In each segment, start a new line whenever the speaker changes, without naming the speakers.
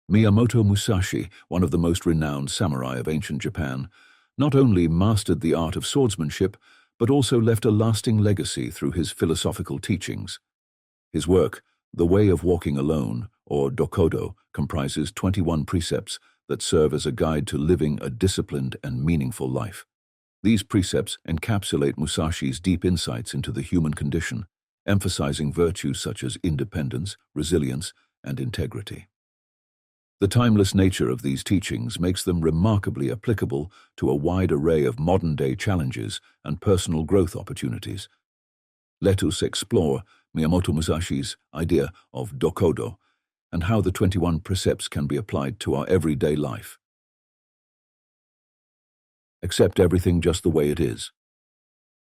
Miyamoto Musashi, one of the most renowned samurai of ancient Japan, not only mastered the art of swordsmanship, but also left a lasting legacy through his philosophical teachings. His work, The Way of Walking Alone, or Dokkodo, comprises 21 precepts that serve as a guide to living a disciplined and meaningful life. These precepts encapsulate Musashi's deep insights into the human condition, emphasizing virtues such as independence, resilience, and integrity. The timeless nature of these teachings makes them remarkably applicable to a wide array of modern-day challenges and personal growth opportunities. Let us explore Miyamoto Musashi's idea of Dokkodo and how the 21 precepts can be applied to our everyday life. Accept everything just the way it is.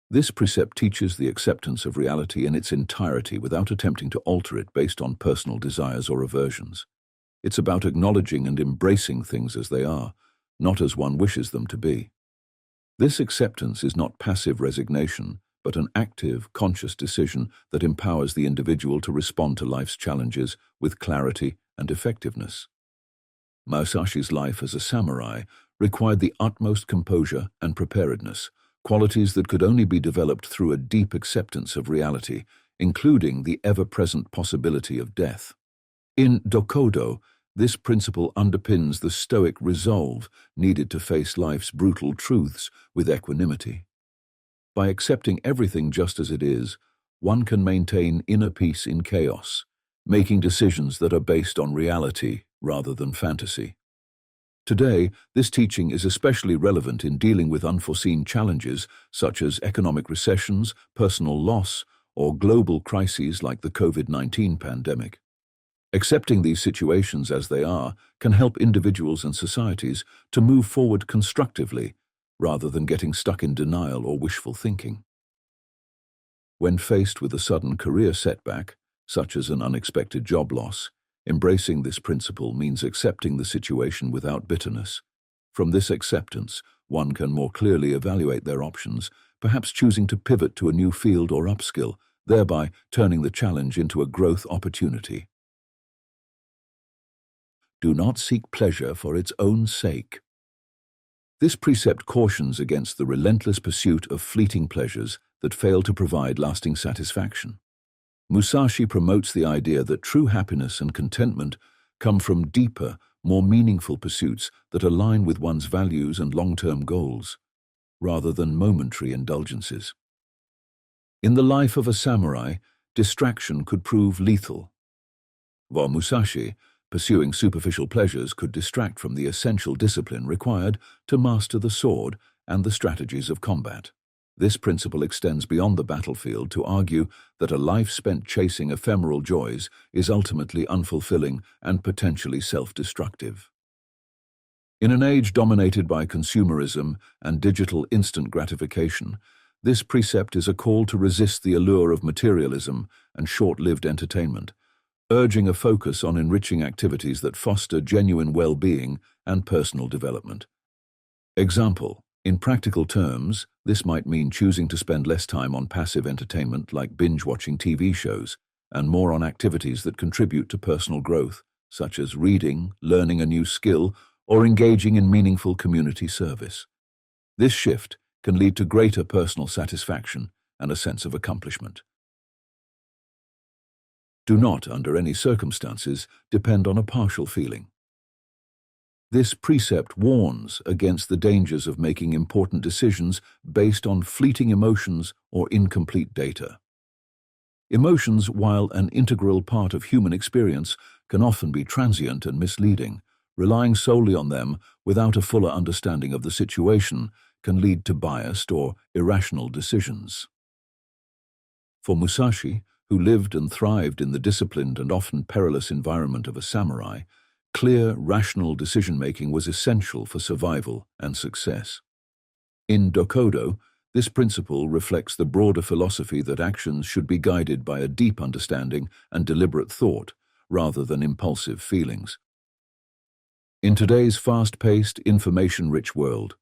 This precept teaches the acceptance of reality in its entirety without attempting to alter it based on personal desires or aversions. It's about acknowledging and embracing things as they are, not as one wishes them to be. This acceptance is not passive resignation, but an active, conscious decision that empowers the individual to respond to life's challenges with clarity and effectiveness. Musashi's life as a samurai required the utmost composure and preparedness, qualities that could only be developed through a deep acceptance of reality, including the ever-present possibility of death. In Dokkodo, this principle underpins the stoic resolve needed to face life's brutal truths with equanimity. By accepting everything just as it is, one can maintain inner peace in chaos, making decisions that are based on reality rather than fantasy. Today, this teaching is especially relevant in dealing with unforeseen challenges such as economic recessions, personal loss, or global crises like the COVID-19 pandemic. Accepting these situations as they are can help individuals and societies to move forward constructively rather than getting stuck in denial or wishful thinking. When faced with a sudden career setback, such as an unexpected job loss, embracing this principle means accepting the situation without bitterness. From this acceptance, one can more clearly evaluate their options, perhaps choosing to pivot to a new field or upskill, thereby turning the challenge into a growth opportunity. Do not seek pleasure for its own sake. This precept cautions against the relentless pursuit of fleeting pleasures that fail to provide lasting satisfaction. Musashi promotes the idea that true happiness and contentment come from deeper, more meaningful pursuits that align with one's values and long-term goals, rather than momentary indulgences. In the life of a samurai, distraction could prove lethal. For Musashi, pursuing superficial pleasures could distract from the essential discipline required to master the sword and the strategies of combat. This principle extends beyond the battlefield to argue that a life spent chasing ephemeral joys is ultimately unfulfilling and potentially self-destructive. In an age dominated by consumerism and digital instant gratification, this precept is a call to resist the allure of materialism and short-lived entertainment, urging a focus on enriching activities that foster genuine well-being and personal development. Example: in practical terms, this might mean choosing to spend less time on passive entertainment like binge-watching TV shows and more on activities that contribute to personal growth, such as reading, learning a new skill, or engaging in meaningful community service. This shift can lead to greater personal satisfaction and a sense of accomplishment. Do not, under any circumstances, depend on a partial feeling. This precept warns against the dangers of making important decisions based on fleeting emotions or incomplete data. Emotions, while an integral part of human experience, can often be transient and misleading. Relying solely on them without a fuller understanding of the situation can lead to biased or irrational decisions. For Musashi, who lived and thrived in the disciplined and often perilous environment of a samurai, clear, rational decision-making was essential for survival and success. In Dokkodo, this principle reflects the broader philosophy that actions should be guided by a deep understanding and deliberate thought, rather than impulsive feelings. In today's fast-paced, information-rich world,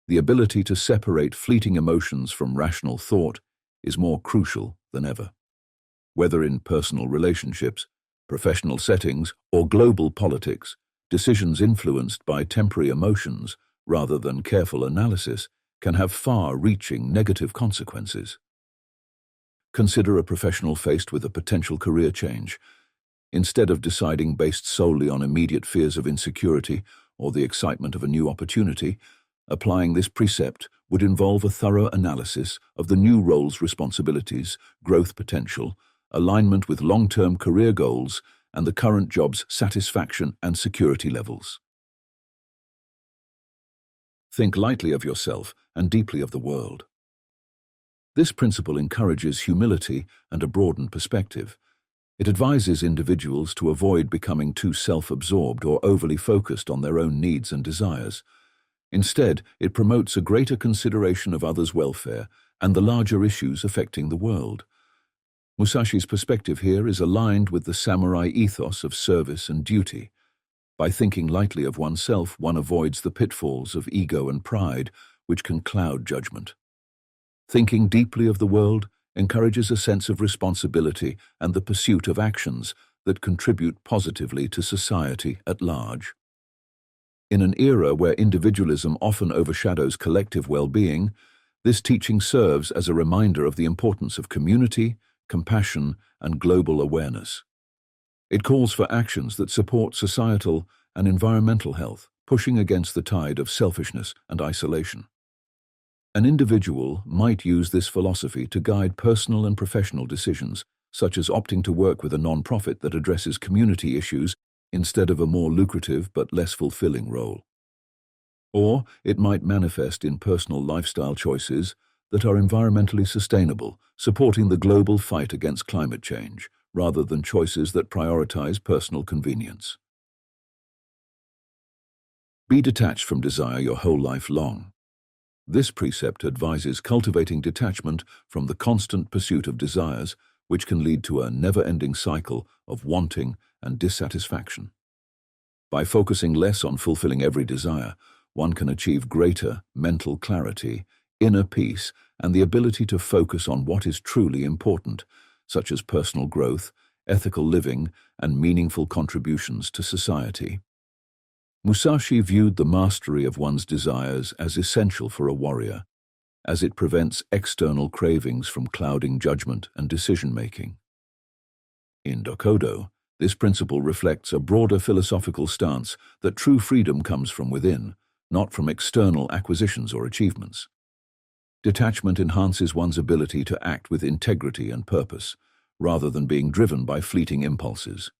the ability to separate fleeting emotions from rational thought is more crucial than ever. Whether in personal relationships, professional settings, or global politics, Decisions influenced by temporary emotions, rather than careful analysis, can have far-reaching negative consequences. Consider a professional faced with a potential career change. Instead of deciding based solely on immediate fears of insecurity or the excitement of a new opportunity, applying this precept would involve a thorough analysis of the new role's responsibilities, growth potential, alignment with long-term career goals, and the current job's satisfaction and security levels. Think lightly of yourself and deeply of the world. This principle encourages humility and a broadened perspective. It advises individuals to avoid becoming too self-absorbed or overly focused on their own needs and desires. Instead, it promotes a greater consideration of others' welfare and the larger issues affecting the world. Musashi's perspective here is aligned with the samurai ethos of service and duty. By thinking lightly of oneself, one avoids the pitfalls of ego and pride, which can cloud judgment. Thinking deeply of the world encourages a sense of responsibility and the pursuit of actions that contribute positively to society at large. In an era where individualism often overshadows collective well-being, this teaching serves as a reminder of the importance of community, compassion, and global awareness. It calls for actions that support societal and environmental health, pushing against the tide of selfishness and isolation. An individual might use this philosophy to guide personal and professional decisions, such as opting to work with a non-profit that addresses community issues instead of a more lucrative but less fulfilling role. Or it might manifest in personal lifestyle choices that are environmentally sustainable, supporting the global fight against climate change, rather than choices that prioritize personal convenience. Be detached from desire your whole life long. This precept advises cultivating detachment from the constant pursuit of desires, which can lead to a never-ending cycle of wanting and dissatisfaction. By focusing less on fulfilling every desire, one can achieve greater mental clarity, inner peace, and the ability to focus on what is truly important, such as personal growth, ethical living, and meaningful contributions to society. Musashi viewed the mastery of one's desires as essential for a warrior, as it prevents external cravings from clouding judgment and decision-making. In Dokkodo, this principle reflects a broader philosophical stance that true freedom comes from within, not from external acquisitions or achievements. Detachment enhances one's ability to act with integrity and purpose, rather than being driven by fleeting impulses.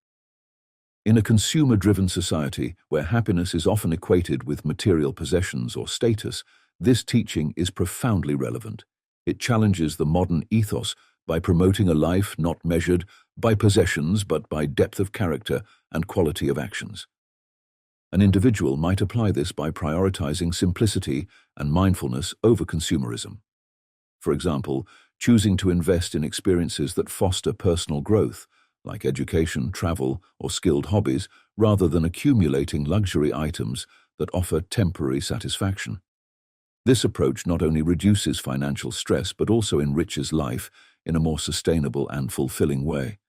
In a consumer-driven society where happiness is often equated with material possessions or status, this teaching is profoundly relevant. It challenges the modern ethos by promoting a life not measured by possessions but by depth of character and quality of actions. An individual might apply this by prioritizing simplicity and mindfulness over consumerism. For example, choosing to invest in experiences that foster personal growth, like education, travel, or skilled hobbies, rather than accumulating luxury items that offer temporary satisfaction. This approach not only reduces financial stress but also enriches life in a more sustainable and fulfilling way.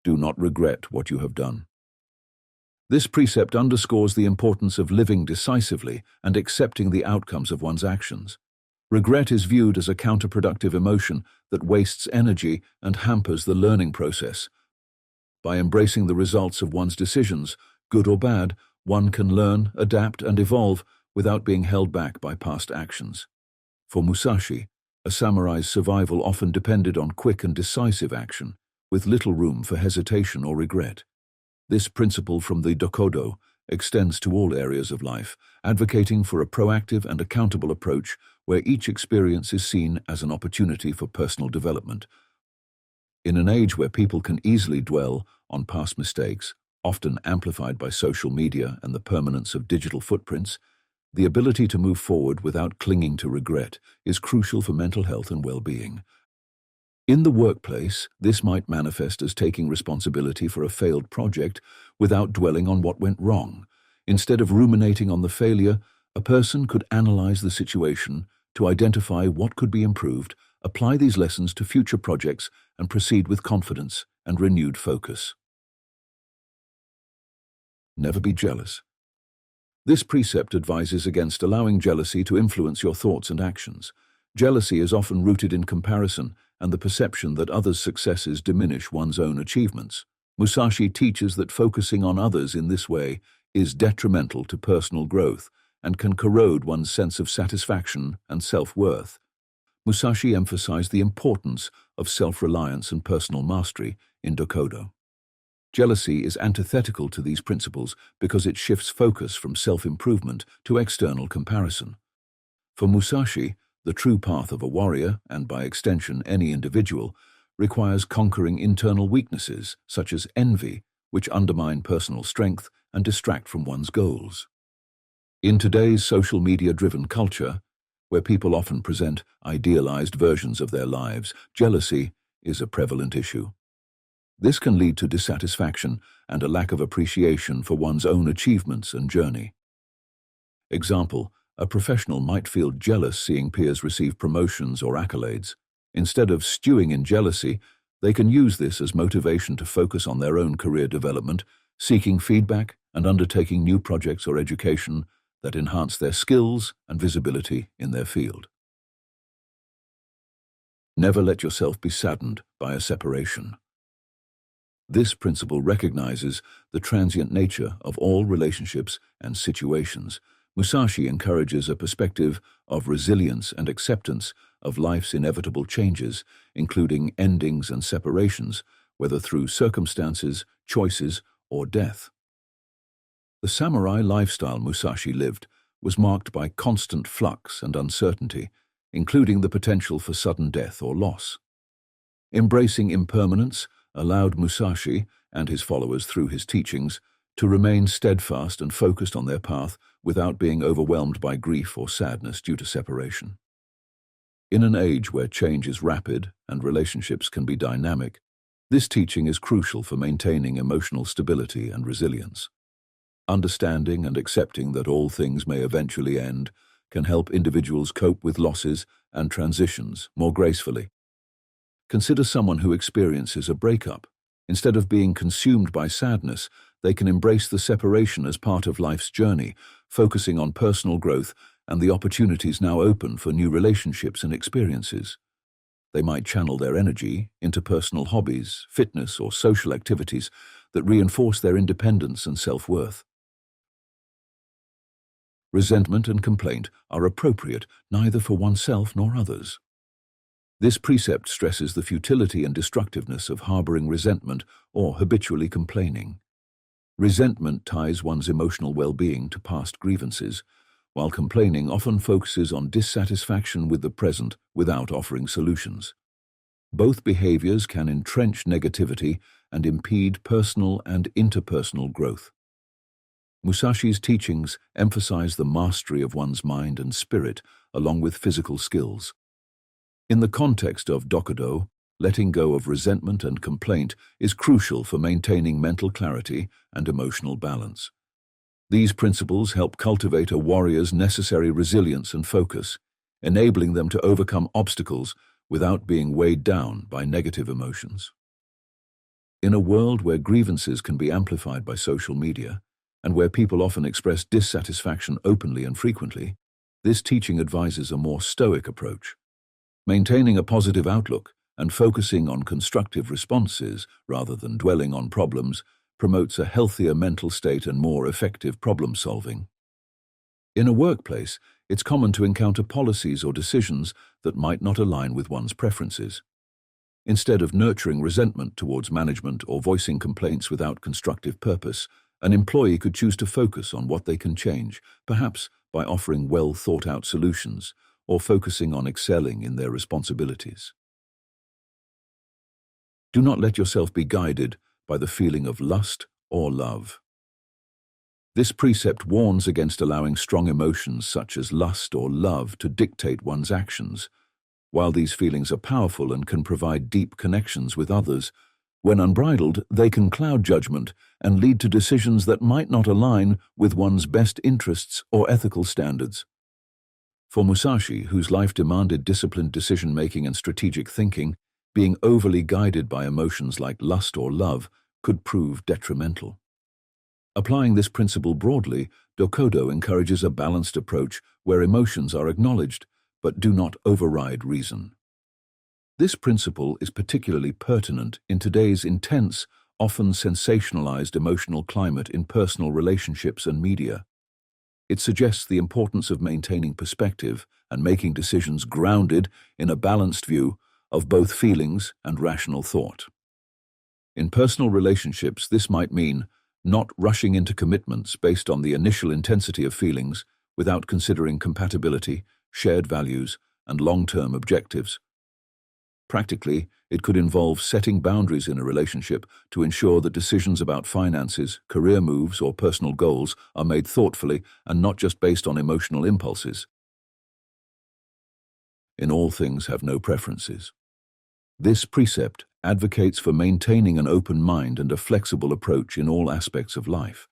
Do not regret what you have done. This precept underscores the importance of living decisively and accepting the outcomes of one's actions. Regret is viewed as a counterproductive emotion that wastes energy and hampers the learning process. By embracing the results of one's decisions, good or bad, one can learn, adapt, and evolve without being held back by past actions. For Musashi, a samurai's survival often depended on quick and decisive action, with little room for hesitation or regret. This principle from the Dokkodo extends to all areas of life, advocating for a proactive and accountable approach where each experience is seen as an opportunity for personal development. In an age where people can easily dwell on past mistakes, often amplified by social media and the permanence of digital footprints, the ability to move forward without clinging to regret is crucial for mental health and well-being. In the workplace, this might manifest as taking responsibility for a failed project without dwelling on what went wrong. Instead of ruminating on the failure, a person could analyze the situation to identify what could be improved, apply these lessons to future projects, and proceed with confidence and renewed focus. Never be jealous. This precept advises against allowing jealousy to influence your thoughts and actions. Jealousy is often rooted in comparison and the perception that others' successes diminish one's own achievements. Musashi teaches that focusing on others in this way is detrimental to personal growth and can corrode one's sense of satisfaction and self-worth. Musashi emphasized the importance of self-reliance and personal mastery in Dokkodo. Jealousy is antithetical to these principles because it shifts focus from self-improvement to external comparison. For Musashi, the true path of a warrior, and by extension any individual, requires conquering internal weaknesses such as envy, which undermine personal strength and distract from one's goals. In today's social media-driven culture, where people often present idealized versions of their lives, jealousy is a prevalent issue. This can lead to dissatisfaction and a lack of appreciation for one's own achievements and journey. Example, a professional might feel jealous seeing peers receive promotions or accolades. Instead of stewing in jealousy, they can use this as motivation to focus on their own career development, seeking feedback and undertaking new projects or education that enhance their skills and visibility in their field. Never let yourself be saddened by a separation. This principle recognizes the transient nature of all relationships and situations. Musashi encourages a perspective of resilience and acceptance of life's inevitable changes, including endings and separations, whether through circumstances, choices, or death. The samurai lifestyle Musashi lived was marked by constant flux and uncertainty, including the potential for sudden death or loss. Embracing impermanence allowed Musashi and his followers through his teachings to remain steadfast and focused on their path without being overwhelmed by grief or sadness due to separation. In an age where change is rapid and relationships can be dynamic, this teaching is crucial for maintaining emotional stability and resilience. Understanding and accepting that all things may eventually end can help individuals cope with losses and transitions more gracefully. Consider someone who experiences a breakup. Instead of being consumed by sadness, they can embrace the separation as part of life's journey, focusing on personal growth and the opportunities now open for new relationships and experiences. They might channel their energy into personal hobbies, fitness, or social activities that reinforce their independence and self-worth. Resentment and complaint are appropriate neither for oneself nor others. This precept stresses the futility and destructiveness of harboring resentment or habitually complaining. Resentment ties one's emotional well-being to past grievances, while complaining often focuses on dissatisfaction with the present without offering solutions. Both behaviors can entrench negativity and impede personal and interpersonal growth. Musashi's teachings emphasize the mastery of one's mind and spirit, along with physical skills. In the context of Dokkodo, letting go of resentment and complaint is crucial for maintaining mental clarity and emotional balance. These principles help cultivate a warrior's necessary resilience and focus, enabling them to overcome obstacles without being weighed down by negative emotions. In a world where grievances can be amplified by social media, and where people often express dissatisfaction openly and frequently, this teaching advises a more stoic approach. Maintaining a positive outlook and focusing on constructive responses rather than dwelling on problems promotes a healthier mental state and more effective problem-solving. In a workplace, it's common to encounter policies or decisions that might not align with one's preferences. Instead of nurturing resentment towards management or voicing complaints without constructive purpose, an employee could choose to focus on what they can change, perhaps by offering well-thought-out solutions or focusing on excelling in their responsibilities. Do not let yourself be guided by the feeling of lust or love. This precept warns against allowing strong emotions such as lust or love to dictate one's actions. While these feelings are powerful and can provide deep connections with others, when unbridled, they can cloud judgment and lead to decisions that might not align with one's best interests or ethical standards. For Musashi, whose life demanded disciplined decision-making and strategic thinking, being overly guided by emotions like lust or love could prove detrimental. Applying this principle broadly, Dokkodo encourages a balanced approach where emotions are acknowledged but do not override reason. This principle is particularly pertinent in today's intense, often sensationalized emotional climate in personal relationships and media. It suggests the importance of maintaining perspective and making decisions grounded in a balanced view of both feelings and rational thought. In personal relationships, this might mean not rushing into commitments based on the initial intensity of feelings without considering compatibility, shared values, and long-term objectives. Practically, it could involve setting boundaries in a relationship to ensure that decisions about finances, career moves, or personal goals are made thoughtfully and not just based on emotional impulses. In all things, have no preferences. This precept advocates for maintaining an open mind and a flexible approach in all aspects of life.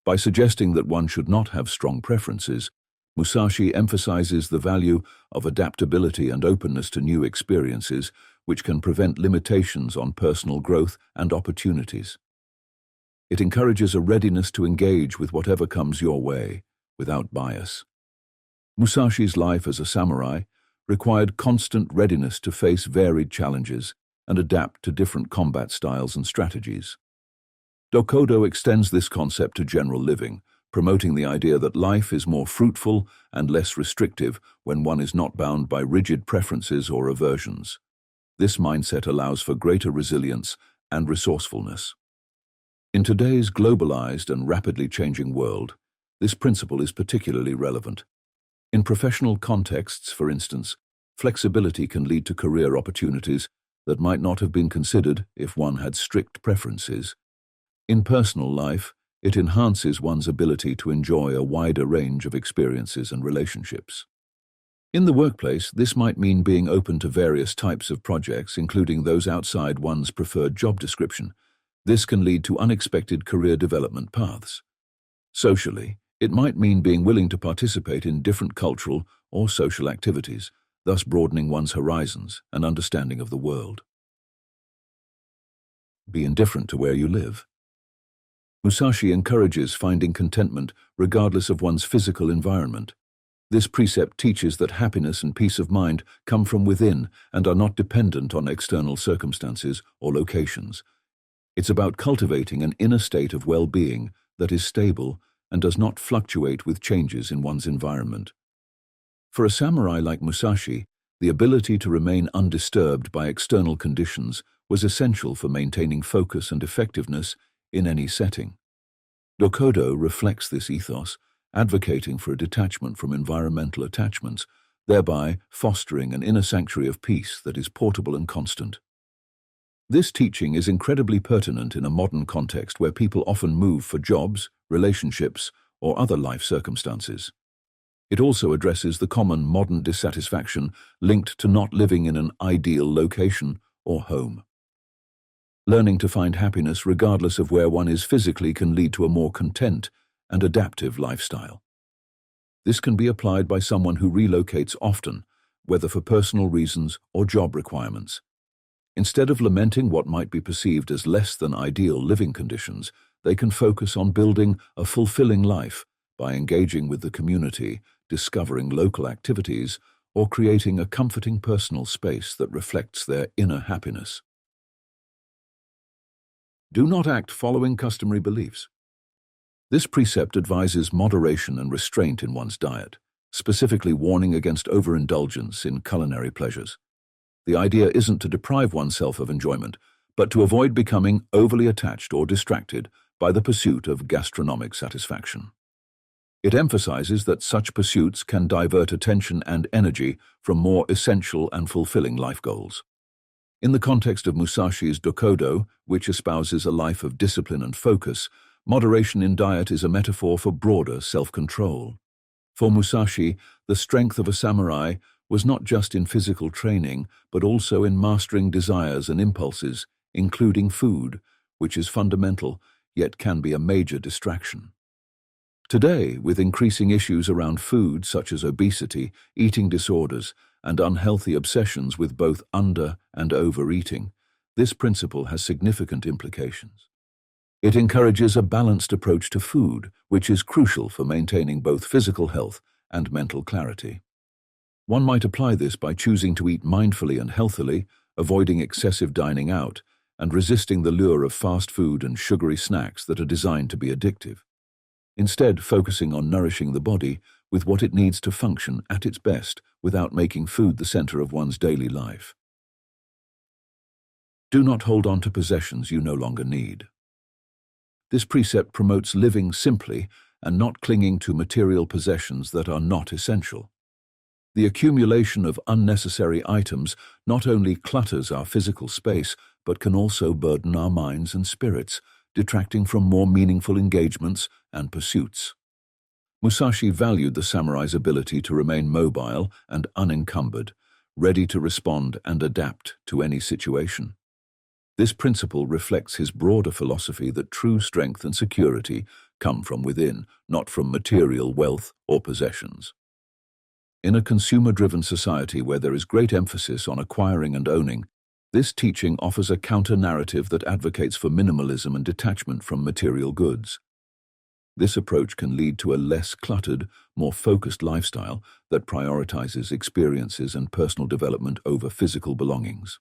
By suggesting that one should not have strong preferences, Musashi emphasizes the value of adaptability and openness to new experiences, which can prevent limitations on personal growth and opportunities. It encourages a readiness to engage with whatever comes your way, without bias. Musashi's life as a samurai required constant readiness to face varied challenges and adapt to different combat styles and strategies. Dokkodo extends this concept to general living, promoting the idea that life is more fruitful and less restrictive when one is not bound by rigid preferences or aversions. This mindset allows for greater resilience and resourcefulness. In today's globalized and rapidly changing world, this principle is particularly relevant. In professional contexts, for instance, flexibility can lead to career opportunities that might not have been considered if one had strict preferences. In personal life, it enhances one's ability to enjoy a wider range of experiences and relationships. In the workplace, this might mean being open to various types of projects, including those outside one's preferred job description. This can lead to unexpected career development paths. Socially, it might mean being willing to participate in different cultural or social activities, thus broadening one's horizons and understanding of the world. Be indifferent to where you live. Musashi encourages finding contentment regardless of one's physical environment. This precept teaches that happiness and peace of mind come from within and are not dependent on external circumstances or locations. It's about cultivating an inner state of well-being that is stable and does not fluctuate with changes in one's environment. For a samurai like Musashi, the ability to remain undisturbed by external conditions was essential for maintaining focus and effectiveness in any setting. Dokkodo reflects this ethos, advocating for a detachment from environmental attachments, thereby fostering an inner sanctuary of peace that is portable and constant. This teaching is incredibly pertinent in a modern context where people often move for jobs, relationships, or other life circumstances. It also addresses the common modern dissatisfaction linked to not living in an ideal location or home. Learning to find happiness regardless of where one is physically can lead to a more content and adaptive lifestyle. This can be applied by someone who relocates often, whether for personal reasons or job requirements. Instead of lamenting what might be perceived as less than ideal living conditions, they can focus on building a fulfilling life by engaging with the community, discovering local activities, or creating a comforting personal space that reflects their inner happiness. Do not act following customary beliefs. This precept advises moderation and restraint in one's diet, specifically warning against overindulgence in culinary pleasures. The idea isn't to deprive oneself of enjoyment, but to avoid becoming overly attached or distracted by the pursuit of gastronomic satisfaction. It emphasizes that such pursuits can divert attention and energy from more essential and fulfilling life goals. In the context of Musashi's Dokkodo, which espouses a life of discipline and focus, moderation in diet is a metaphor for broader self-control. For Musashi, the strength of a samurai was not just in physical training, but also in mastering desires and impulses, including food, which is fundamental, yet can be a major distraction. Today, with increasing issues around food such as obesity, eating disorders, and unhealthy obsessions with both under- and overeating, this principle has significant implications. It encourages a balanced approach to food, which is crucial for maintaining both physical health and mental clarity. One might apply this by choosing to eat mindfully and healthily, avoiding excessive dining out, and resisting the lure of fast food and sugary snacks that are designed to be addictive. Instead, focusing on nourishing the body with what it needs to function at its best without making food the center of one's daily life. Do not hold on to possessions you no longer need. This precept promotes living simply and not clinging to material possessions that are not essential. The accumulation of unnecessary items not only clutters our physical space, but can also burden our minds and spirits, detracting from more meaningful engagements and pursuits. Musashi valued the samurai's ability to remain mobile and unencumbered, ready to respond and adapt to any situation. This principle reflects his broader philosophy that true strength and security come from within, not from material wealth or possessions. In a consumer-driven society where there is great emphasis on acquiring and owning, this teaching offers a counter-narrative that advocates for minimalism and detachment from material goods. This approach can lead to a less cluttered, more focused lifestyle that prioritizes experiences and personal development over physical belongings.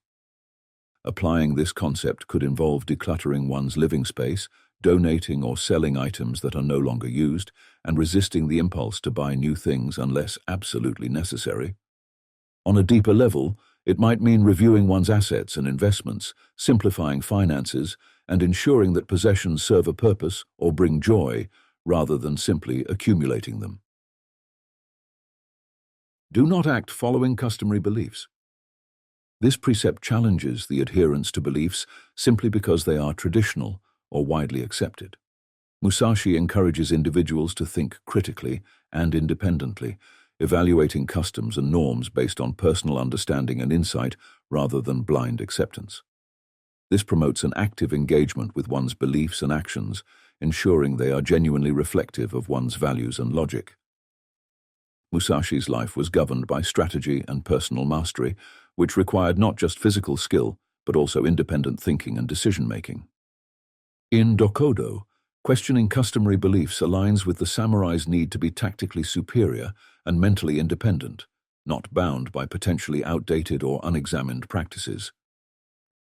Applying this concept could involve decluttering one's living space, donating or selling items that are no longer used, and resisting the impulse to buy new things unless absolutely necessary. On a deeper level, it might mean reviewing one's assets and investments, simplifying finances, and ensuring that possessions serve a purpose or bring joy, rather than simply accumulating them. Do not act following customary beliefs. This precept challenges the adherence to beliefs simply because they are traditional or widely accepted. Musashi encourages individuals to think critically and independently, evaluating customs and norms based on personal understanding and insight rather than blind acceptance. This promotes an active engagement with one's beliefs and actions, ensuring they are genuinely reflective of one's values and logic. Musashi's life was governed by strategy and personal mastery, which required not just physical skill, but also independent thinking and decision-making. In Dokkodo, questioning customary beliefs aligns with the samurai's need to be tactically superior and mentally independent, not bound by potentially outdated or unexamined practices.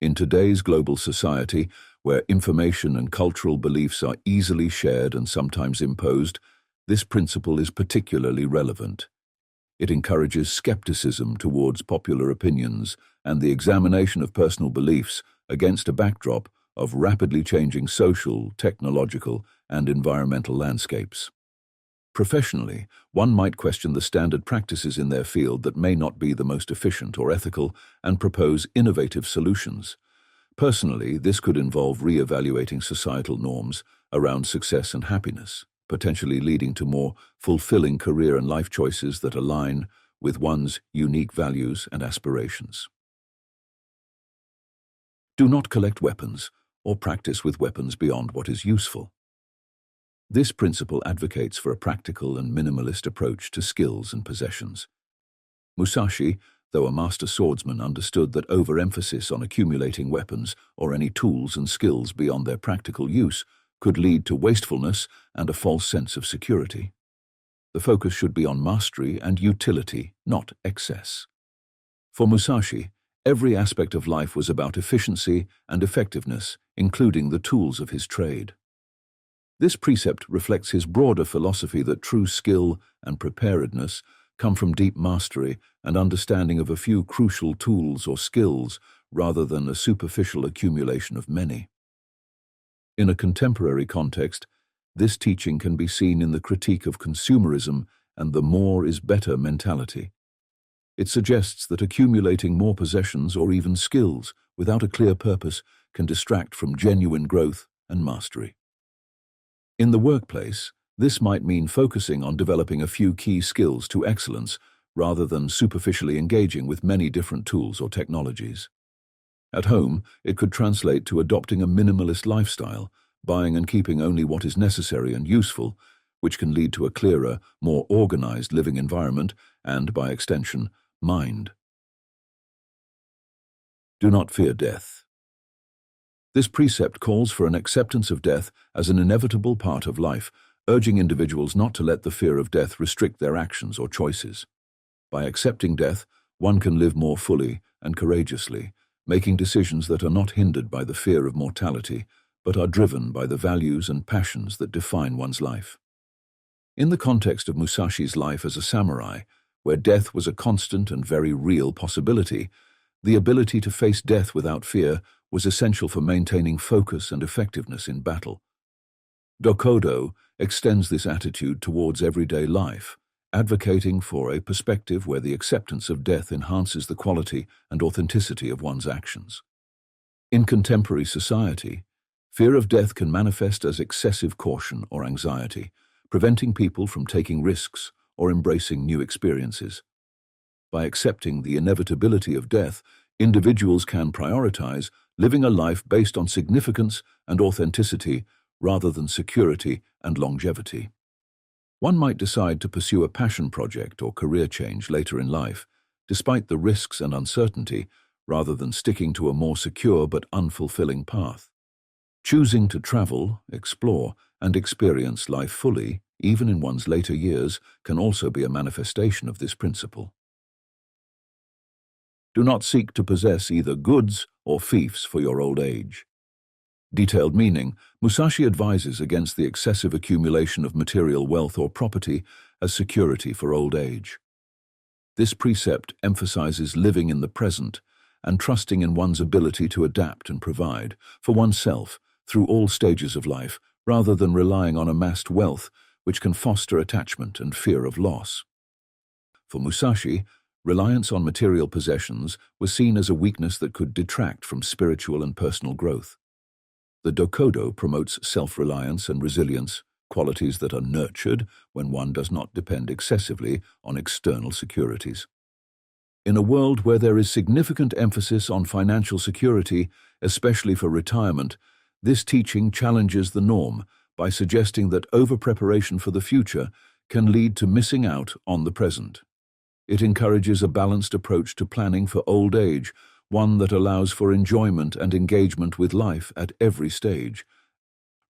In today's global society, where information and cultural beliefs are easily shared and sometimes imposed, this principle is particularly relevant. It encourages skepticism towards popular opinions and the examination of personal beliefs against a backdrop of rapidly changing social, technological, and environmental landscapes. Professionally, one might question the standard practices in their field that may not be the most efficient or ethical and propose innovative solutions. Personally, this could involve re-evaluating societal norms around success and happiness, potentially leading to more fulfilling career and life choices that align with one's unique values and aspirations. Do not collect weapons or practice with weapons beyond what is useful. This principle advocates for a practical and minimalist approach to skills and possessions. Musashi, though a master swordsman, understood that overemphasis on accumulating weapons or any tools and skills beyond their practical use could lead to wastefulness and a false sense of security. The focus should be on mastery and utility, not excess. For Musashi, every aspect of life was about efficiency and effectiveness, including the tools of his trade. This precept reflects his broader philosophy that true skill and preparedness come from deep mastery and understanding of a few crucial tools or skills rather than a superficial accumulation of many. In a contemporary context, this teaching can be seen in the critique of consumerism and the more is better mentality. It suggests that accumulating more possessions or even skills without a clear purpose can distract from genuine growth and mastery. In the workplace, this might mean focusing on developing a few key skills to excellence rather than superficially engaging with many different tools or technologies. At home, it could translate to adopting a minimalist lifestyle, buying and keeping only what is necessary and useful, which can lead to a clearer, more organized living environment and, by extension, mind. Do not fear death. This precept calls for an acceptance of death as an inevitable part of life, urging individuals not to let the fear of death restrict their actions or choices. By accepting death, one can live more fully and courageously, making decisions that are not hindered by the fear of mortality, but are driven by the values and passions that define one's life. In the context of Musashi's life as a samurai, where death was a constant and very real possibility, the ability to face death without fear was essential for maintaining focus and effectiveness in battle. Dokkodo extends this attitude towards everyday life, advocating for a perspective where the acceptance of death enhances the quality and authenticity of one's actions. In contemporary society, fear of death can manifest as excessive caution or anxiety, preventing people from taking risks or embracing new experiences. By accepting the inevitability of death, individuals can prioritize living a life based on significance and authenticity rather than security and longevity. One might decide to pursue a passion project or career change later in life, despite the risks and uncertainty, rather than sticking to a more secure but unfulfilling path. Choosing to travel, explore, and experience life fully, even in one's later years, can also be a manifestation of this principle. Do not seek to possess either goods or fiefs for your old age. Detailed meaning, Musashi advises against the excessive accumulation of material wealth or property as security for old age. This precept emphasizes living in the present and trusting in one's ability to adapt and provide for oneself through all stages of life, rather than relying on amassed wealth, which can foster attachment and fear of loss. For Musashi, reliance on material possessions was seen as a weakness that could detract from spiritual and personal growth. The Dokkodo promotes self-reliance and resilience, qualities that are nurtured when one does not depend excessively on external securities. In a world where there is significant emphasis on financial security, especially for retirement, this teaching challenges the norm by suggesting that over-preparation for the future can lead to missing out on the present. It encourages a balanced approach to planning for old age, one that allows for enjoyment and engagement with life at every stage.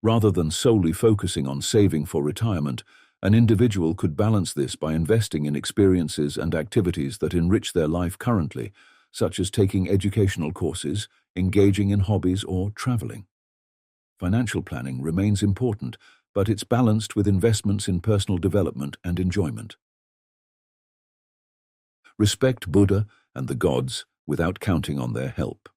Rather than solely focusing on saving for retirement, an individual could balance this by investing in experiences and activities that enrich their life currently, such as taking educational courses, engaging in hobbies, or traveling. Financial planning remains important, but it's balanced with investments in personal development and enjoyment. Respect Buddha and the gods without counting on their help.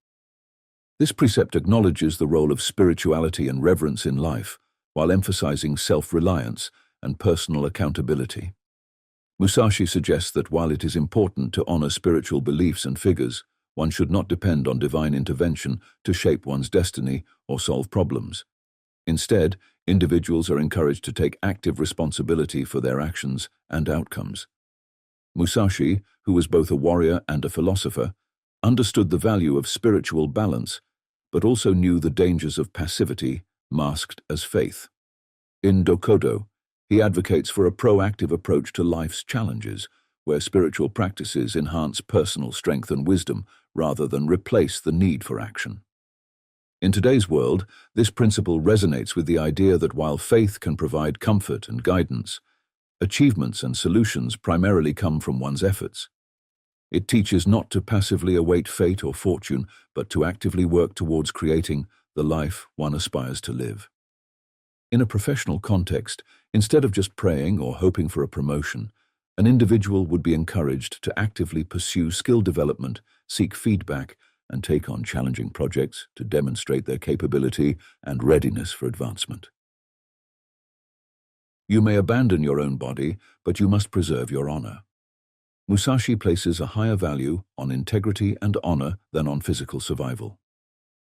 This precept acknowledges the role of spirituality and reverence in life, while emphasizing self-reliance and personal accountability. Musashi suggests that while it is important to honor spiritual beliefs and figures, one should not depend on divine intervention to shape one's destiny or solve problems. Instead, individuals are encouraged to take active responsibility for their actions and outcomes. Musashi, who was both a warrior and a philosopher, understood the value of spiritual balance, but also knew the dangers of passivity masked as faith. In Dokkodo, he advocates for a proactive approach to life's challenges, where spiritual practices enhance personal strength and wisdom rather than replace the need for action. In today's world, this principle resonates with the idea that while faith can provide comfort and guidance, achievements and solutions primarily come from one's efforts. It teaches not to passively await fate or fortune, but to actively work towards creating the life one aspires to live. In a professional context, instead of just praying or hoping for a promotion, an individual would be encouraged to actively pursue skill development, seek feedback, and take on challenging projects to demonstrate their capability and readiness for advancement. You may abandon your own body, but you must preserve your honor. Musashi places a higher value on integrity and honor than on physical survival.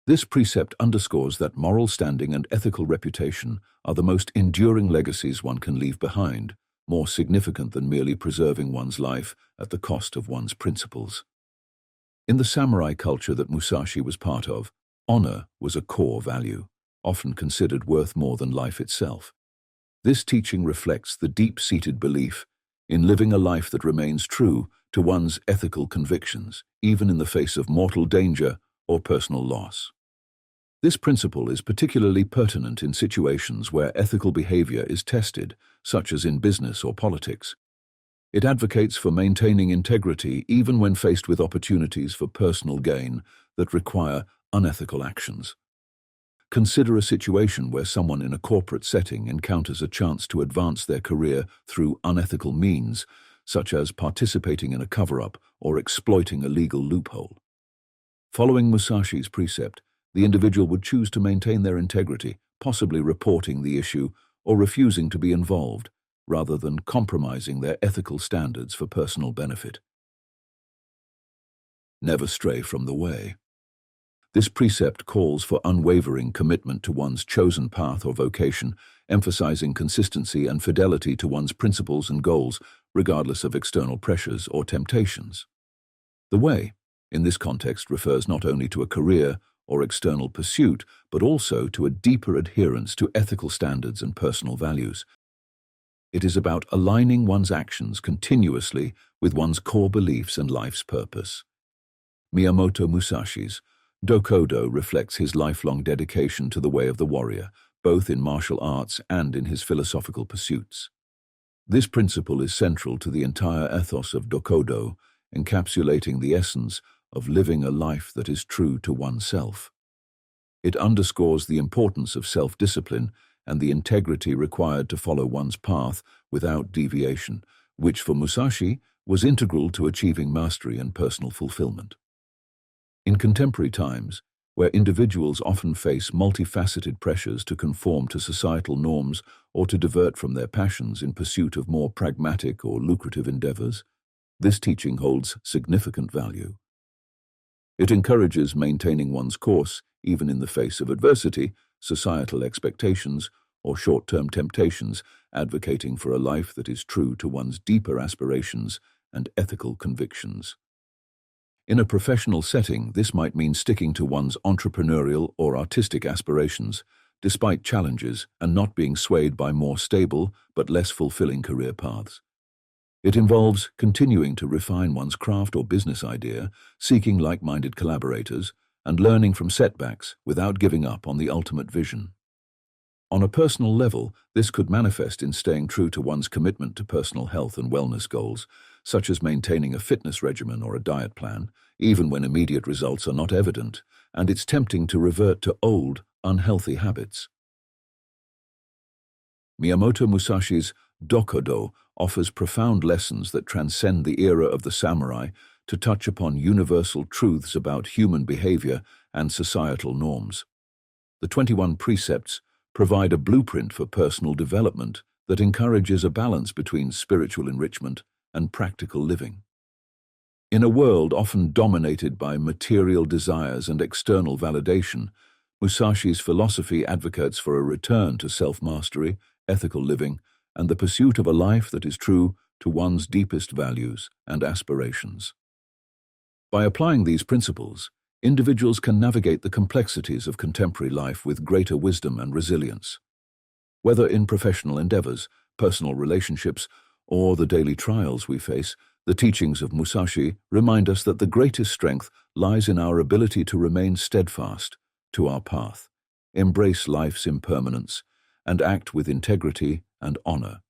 This precept underscores that moral standing and ethical reputation are the most enduring legacies one can leave behind, more significant than merely preserving one's life at the cost of one's principles. In the samurai culture that Musashi was part of, honor was a core value, often considered worth more than life itself. This teaching reflects the deep-seated belief in living a life that remains true to one's ethical convictions, even in the face of mortal danger or personal loss. This principle is particularly pertinent in situations where ethical behavior is tested, such as in business or politics. It advocates for maintaining integrity even when faced with opportunities for personal gain that require unethical actions. Consider a situation where someone in a corporate setting encounters a chance to advance their career through unethical means, such as participating in a cover-up or exploiting a legal loophole. Following Musashi's precept, the individual would choose to maintain their integrity, possibly reporting the issue or refusing to be involved, rather than compromising their ethical standards for personal benefit. Never stray from the way. This precept calls for unwavering commitment to one's chosen path or vocation, emphasizing consistency and fidelity to one's principles and goals, regardless of external pressures or temptations. The way, in this context, refers not only to a career or external pursuit, but also to a deeper adherence to ethical standards and personal values. It is about aligning one's actions continuously with one's core beliefs and life's purpose. Miyamoto Musashi's Dokkodo reflects his lifelong dedication to the way of the warrior, both in martial arts and in his philosophical pursuits. This principle is central to the entire ethos of Dokkodo, encapsulating the essence of living a life that is true to oneself. It underscores the importance of self-discipline and the integrity required to follow one's path without deviation, which for Musashi was integral to achieving mastery and personal fulfillment. In contemporary times, where individuals often face multifaceted pressures to conform to societal norms or to divert from their passions in pursuit of more pragmatic or lucrative endeavors, this teaching holds significant value. It encourages maintaining one's course even in the face of adversity, societal expectations, or short-term temptations, advocating for a life that is true to one's deeper aspirations and ethical convictions. In a professional setting, this might mean sticking to one's entrepreneurial or artistic aspirations, despite challenges, and not being swayed by more stable but less fulfilling career paths. It involves continuing to refine one's craft or business idea, seeking like-minded collaborators, and learning from setbacks without giving up on the ultimate vision. On a personal level, this could manifest in staying true to one's commitment to personal health and wellness goals, such as maintaining a fitness regimen or a diet plan, even when immediate results are not evident, and it's tempting to revert to old, unhealthy habits. Miyamoto Musashi's Dokkodo offers profound lessons that transcend the era of the samurai to touch upon universal truths about human behavior and societal norms. The 21 precepts provide a blueprint for personal development that encourages a balance between spiritual enrichment and practical living. In a world often dominated by material desires and external validation, Musashi's philosophy advocates for a return to self-mastery, ethical living, and the pursuit of a life that is true to one's deepest values and aspirations. By applying these principles, individuals can navigate the complexities of contemporary life with greater wisdom and resilience. Whether in professional endeavors, personal relationships, or the daily trials we face, the teachings of Musashi remind us that the greatest strength lies in our ability to remain steadfast to our path, embrace life's impermanence, and act with integrity and honor.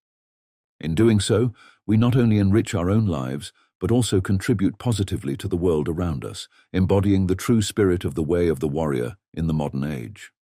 In doing so, we not only enrich our own lives, but also contribute positively to the world around us, embodying the true spirit of the way of the warrior in the modern age.